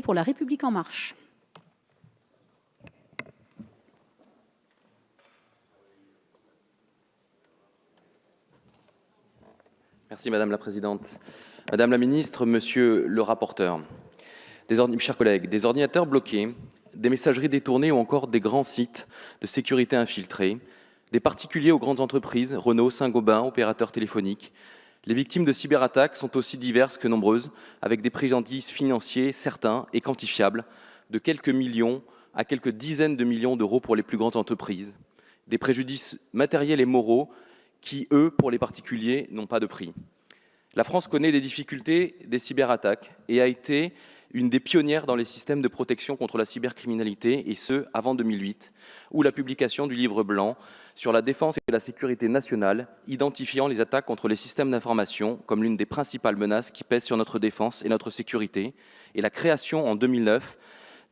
pour La République En Marche. Merci Madame la Présidente. Madame la Ministre, Monsieur le rapporteur, chers collègues, des ordinateurs bloqués, des messageries détournées ou encore des grands sites de sécurité infiltrés, des particuliers aux grandes entreprises, Renault, Saint-Gobain, opérateurs téléphoniques. Les victimes de cyberattaques sont aussi diverses que nombreuses, avec des préjudices financiers certains et quantifiables, de quelques millions à quelques dizaines de millions d'euros pour les plus grandes entreprises, des préjudices matériels et moraux qui, eux, pour les particuliers, n'ont pas de prix. La France connaît des difficultés des cyberattaques et a été une des pionnières dans les systèmes de protection contre la cybercriminalité, et ce, avant 2008, où la publication du livre blanc sur la défense et la sécurité nationale, identifiant les attaques contre les systèmes d'information comme l'une des principales menaces qui pèsent sur notre défense et notre sécurité, et la création en 2009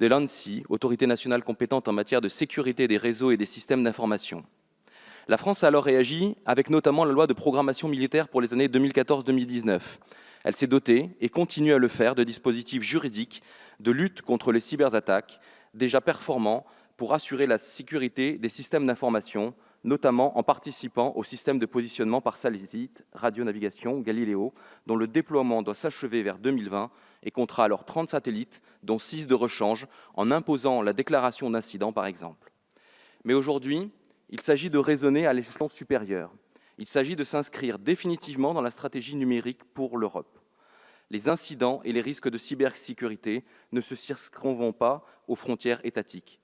de l'ANSSI, Autorité nationale compétente en matière de sécurité des réseaux et des systèmes d'information. La France a alors réagi avec notamment la loi de programmation militaire pour les années 2014-2019. Elle s'est dotée, et continue à le faire, de dispositifs juridiques de lutte contre les cyberattaques, déjà performants pour assurer la sécurité des systèmes d'information, notamment en participant au système de positionnement par satellite radionavigation Galileo, dont le déploiement doit s'achever vers 2020 et comptera alors 30 satellites, dont 6 de rechange, en imposant la déclaration d'incident par exemple. Mais aujourd'hui, il s'agit de raisonner à l'échelon supérieur. Il s'agit de s'inscrire définitivement dans la stratégie numérique pour l'Europe. Les incidents et les risques de cybersécurité ne se circonscrivent pas aux frontières étatiques.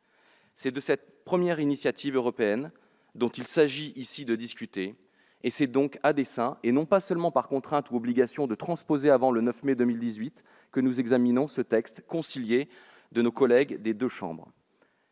C'est de cette première initiative européenne dont il s'agit ici de discuter, et c'est donc à dessein, et non pas seulement par contrainte ou obligation de transposer avant le 9 mai 2018, que nous examinons ce texte concilié de nos collègues des deux chambres.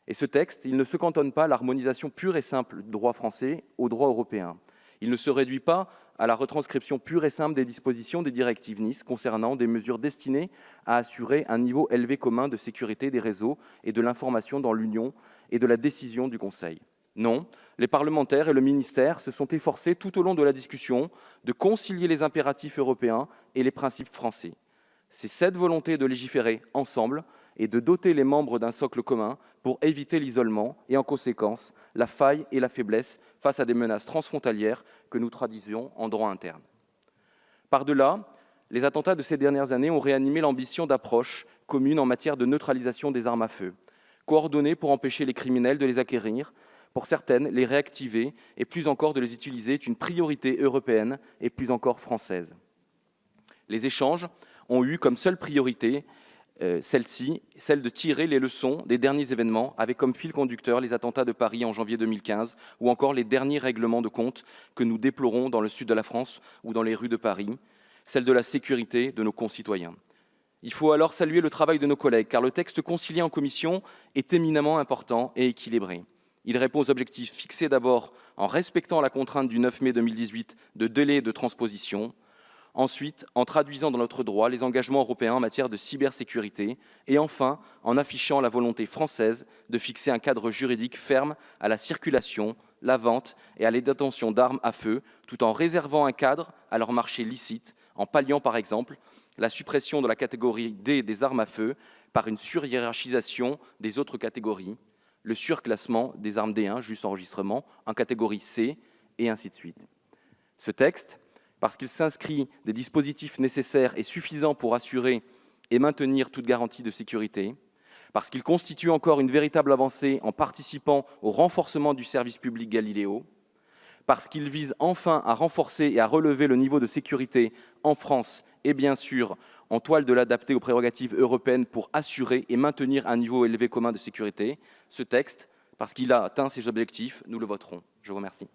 Et ce texte, il ne se cantonne pas à l'harmonisation pure et simple du droit français au droit européen. Il ne se réduit pas à la retranscription pure et simple des dispositions des directives Nice concernant des mesures destinées à assurer un niveau élevé commun de sécurité des réseaux et de l'information dans l'Union et de la décision du Conseil. Non, les parlementaires et le ministère se sont efforcés tout au long de la discussion de concilier les impératifs européens et les principes français. C'est cette volonté de légiférer ensemble et de doter les membres d'un socle commun pour éviter l'isolement et, en conséquence, la faille et la faiblesse face à des menaces transfrontalières que nous traduisions en droit interne. Par-delà, les attentats de ces dernières années ont réanimé l'ambition d'approche commune en matière de neutralisation des armes à feu, coordonnées pour empêcher les criminels de les acquérir, pour certaines, les réactiver et plus encore de les utiliser est une priorité européenne et plus encore française. Les échanges ont eu comme seule priorité celle de tirer les leçons des derniers événements, avec comme fil conducteur les attentats de Paris en janvier 2015, ou encore les derniers règlements de compte que nous déplorons dans le sud de la France ou dans les rues de Paris, celle de la sécurité de nos concitoyens. Il faut alors saluer le travail de nos collègues, car le texte concilié en commission est éminemment important et équilibré. Il répond aux objectifs fixés d'abord en respectant la contrainte du 9 mai 2018 de délai de transposition, ensuite en traduisant dans notre droit les engagements européens en matière de cybersécurité, et enfin en affichant la volonté française de fixer un cadre juridique ferme à la circulation, la vente et à la détention d'armes à feu, tout en réservant un cadre à leur marché licite, en palliant par exemple la suppression de la catégorie D des armes à feu par une surhiérarchisation des autres catégories, le surclassement des armes D1, juste enregistrement, en catégorie C, et ainsi de suite. Ce texte, parce qu'il s'inscrit des dispositifs nécessaires et suffisants pour assurer et maintenir toute garantie de sécurité, parce qu'il constitue encore une véritable avancée en participant au renforcement du service public Galileo, parce qu'il vise enfin à renforcer et à relever le niveau de sécurité en France et bien sûr en toile de l'adapter aux prérogatives européennes pour assurer et maintenir un niveau élevé commun de sécurité, ce texte, parce qu'il a atteint ses objectifs, nous le voterons. Je vous remercie.